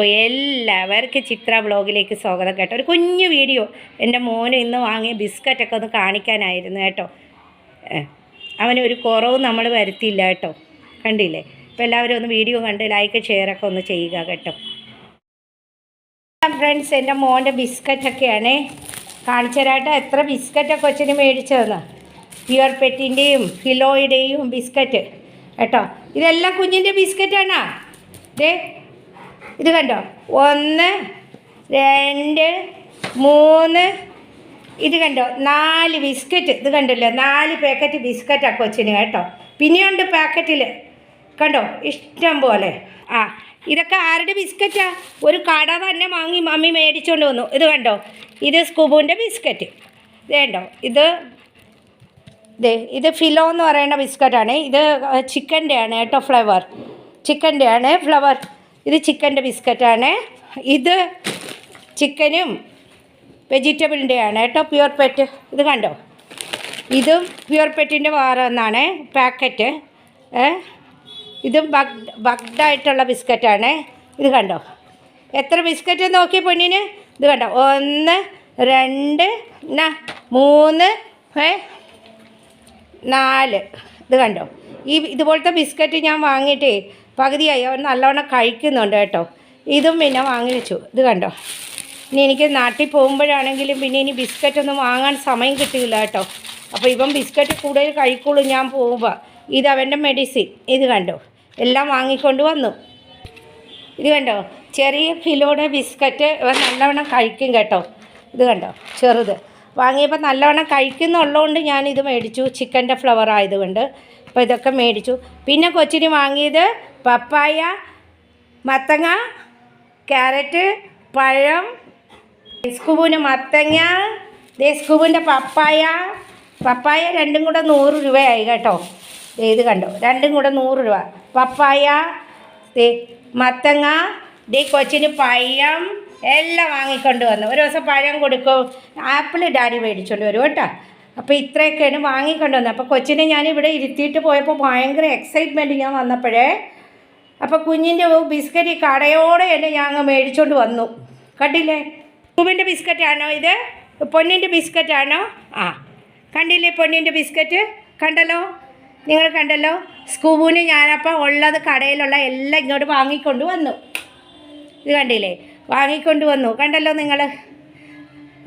എല്ലാവർക്കും ചിത്ര ബ്ലോഗിലേക്ക് സ്വാഗതം കേട്ടോ. ഒരു കുഞ്ഞു വീഡിയോ എൻ്റെ മോന് ഇന്ന് വാങ്ങിയ ബിസ്ക്കറ്റൊക്കെ ഒന്ന് കാണിക്കാനായിരുന്നു കേട്ടോ. അവനൊരു കുറവും നമ്മൾ വരുത്തിയില്ല കേട്ടോ, കണ്ടില്ലേ? അപ്പോൾ എല്ലാവരും ഒന്ന് വീഡിയോ കണ്ട് ലൈക്ക് ഷെയറൊക്കെ ഒന്ന് ചെയ്യുക കേട്ടോ. ഫ്രണ്ട്സ്, എൻ്റെ മോൻ്റെ ബിസ്ക്കറ്റൊക്കെയാണേ കാണിച്ചു തരാട്ടോ. എത്ര ബിസ്ക്കറ്റൊക്കെ കൊച്ചിന് മേടിച്ചതെന്ന്. പ്യുവർ പെറ്റിൻ്റെയും ഫിലോയുടെയും ബിസ്ക്കറ്റ് കേട്ടോ. ഇതെല്ലാം കുഞ്ഞിൻ്റെ ബിസ്ക്കറ്റാണോ? ദേ ഇത് കണ്ടോ, 1 2 3, ഇത് കണ്ടോ 4 ബിസ്ക്കറ്റ്. ഇത് കണ്ടല്ലോ, 4 പാക്കറ്റ് ബിസ്ക്കറ്റാണ് കൊച്ചിന് കേട്ടോ. പിന്നെയുണ്ട് പാക്കറ്റിൽ കണ്ടോ ഇഷ്ടം പോലെ. ഇതൊക്കെ ആരുടെ ബിസ്ക്കറ്റാ? ഒരു കട തന്നെ വാങ്ങി മമ്മി മേടിച്ചുകൊണ്ട് വന്നു. ഇത് കണ്ടോ, ഇത് സ്കൂബുവിൻ്റെ ബിസ്ക്കറ്റ്. ഇത് കണ്ടോ, ഇത് ഫിലോ എന്ന് പറയുന്ന ബിസ്ക്കറ്റാണ്. ഇത് ചിക്കൻ്റെ ആണ് കേട്ടോ, ചിക്കൻ്റെ ആണ് ഫ്ലവർ. ഇത് ചിക്കൻ്റെ ബിസ്ക്കറ്റാണ്. ഇത് ചിക്കനും വെജിറ്റബിളിൻ്റെയാണ് കേട്ടോ, പ്യുവർ പെറ്റ്. ഇത് കണ്ടോ, ഇതും പ്യുവർ പെറ്റിൻ്റെ വേറെ ഒന്നാണ് പാക്കറ്റ്. ഇതും ബഗ്ഡായിട്ടുള്ള ബിസ്ക്കറ്റാണ്. ഇത് കണ്ടോ, എത്ര ബിസ്ക്കറ്റ് നോക്കി പൊന്നിന്. ഇത് കണ്ടോ, 1 2 3 4. ഇത് കണ്ടോ, ഇതുപോലത്തെ ബിസ്ക്കറ്റ് ഞാൻ വാങ്ങിയിട്ടേ പകുതിയായി. അവൻ നല്ലവണ്ണം കഴിക്കുന്നുണ്ട് കേട്ടോ. ഇതും പിന്നെ വാങ്ങി വെച്ചു. ഇത് കണ്ടോ, ഇനി എനിക്ക് നാട്ടിൽ പോകുമ്പോഴാണെങ്കിലും പിന്നെ ഇനി ബിസ്ക്കറ്റൊന്നും വാങ്ങാൻ സമയം കിട്ടില്ല കേട്ടോ. അപ്പോൾ ഇവൻ ബിസ്ക്കറ്റ് കൂടുതൽ കഴിക്കുള്ളൂ ഞാൻ പോകുമ്പോൾ. ഇത് അവൻ്റെ മെഡിസിൻ. ഇത് കണ്ടോ, എല്ലാം വാങ്ങിക്കൊണ്ട് വന്നു. ഇത് കണ്ടോ, ചെറിയ ഫിലോയുടെ ബിസ്ക്കറ്റ് ഇവൻ നല്ലവണ്ണം കഴിക്കും കേട്ടോ. ഇത് കണ്ടോ, ചെറുത് വാങ്ങിയപ്പോൾ നല്ലവണ്ണം കഴിക്കുന്നുള്ളതുകൊണ്ട് ഞാനിത് മേടിച്ചു, ചിക്കൻ്റെ ഫ്ലവർ ആയതുകൊണ്ട്. അപ്പോൾ ഇതൊക്കെ മേടിച്ചു. പിന്നെ കൊച്ചിന് വാങ്ങിയത് പപ്പായ, മത്തങ്ങ, ക്യാരറ്റ്, പഴം. സ്കൂബിന് മത്തങ്ങ, സ്കൂബിൻ്റെ പപ്പായ രണ്ടും കൂടെ 100 രൂപയായി കേട്ടോ. ഇത് കണ്ടോ, രണ്ടും കൂടെ 100 രൂപ. പപ്പായ, മത്തങ്ങ, കൊച്ചിന് പഴം എല്ലാം വാങ്ങിക്കൊണ്ട് വന്നു. ഒരു ദിവസം പഴം കൊടുക്കും, ആപ്പിൾ ഡാഡി മേടിച്ചുകൊണ്ട് വരും കേട്ടോ. അപ്പോൾ ഇത്രയൊക്കെയാണ് വാങ്ങിക്കൊണ്ട് വന്നത്. അപ്പോൾ കൊച്ചിനെ ഞാനിവിടെ ഇരുത്തിയിട്ട് പോയപ്പോൾ ഭയങ്കര എക്സൈറ്റ്മെൻറ്റ് ഞാൻ വന്നപ്പോഴേ. അപ്പോൾ കുഞ്ഞിൻ്റെ ബിസ്ക്കറ്റ് കടയോടെ തന്നെ ഞാൻ അങ്ങ് മേടിച്ചുകൊണ്ട് വന്നു. കണ്ടില്ലേ, സ്കൂബിൻ്റെ ബിസ്ക്കറ്റാണോ ഇത്? പൊന്നിൻ്റെ ബിസ്ക്കറ്റാണോ? കണ്ടില്ലേ പൊന്നിൻ്റെ ബിസ്ക്കറ്റ്? കണ്ടല്ലോ, നിങ്ങൾ കണ്ടല്ലോ. സ്കൂബിന് ഞാനപ്പോൾ ഉള്ളത് കടയിലുള്ള എല്ലാം ഇങ്ങോട്ട് വാങ്ങിക്കൊണ്ട് വന്നു. ഇത് കണ്ടില്ലേ, വാങ്ങിക്കൊണ്ട് വന്നു. കണ്ടല്ലോ നിങ്ങൾ.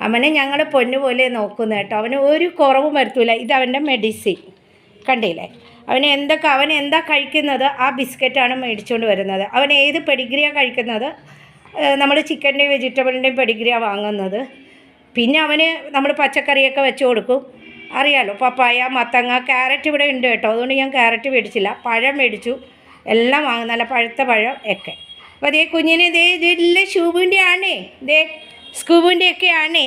അവനെ ഞങ്ങൾ പൊന്നുപോലെ നോക്കുന്നു കേട്ടോ. അവന് ഒരു കുറവും വരുത്തില്ല. ഇത് അവൻ്റെ മെഡിസിൻ. കണ്ടില്ലേ, അവൻ എന്താ കഴിക്കുന്നത് ആ ബിസ്ക്കറ്റാണ് മേടിച്ചുകൊണ്ട് വരുന്നത്. അവൻ ഏത് പെഡിഗ്രിയാണ് കഴിക്കുന്നത്? നമ്മൾ ചിക്കൻ്റെയും വെജിറ്റബിളിൻ്റെയും പെഡിഗ്രിയാണ് വാങ്ങുന്നത്. പിന്നെ അവന് നമ്മൾ പച്ചക്കറിയൊക്കെ വെച്ച് കൊടുക്കും. അറിയാമല്ലോ, പപ്പായ, മത്തങ്ങ, ക്യാരറ്റ് ഇവിടെ ഉണ്ട് കേട്ടോ. അതുകൊണ്ട് ഞാൻ ക്യാരറ്റ് മേടിച്ചില്ല, പഴം മേടിച്ചു. എല്ലാം വാങ്ങും, നല്ല പഴുത്ത പഴം ഒക്കെ. അപ്പോൾ കുഞ്ഞിന് ഇതെല്ലാം ഷൂബിൻ്റെ ആണേ, സ്കൂബിൻ്റെ ഒക്കെ ആണേ.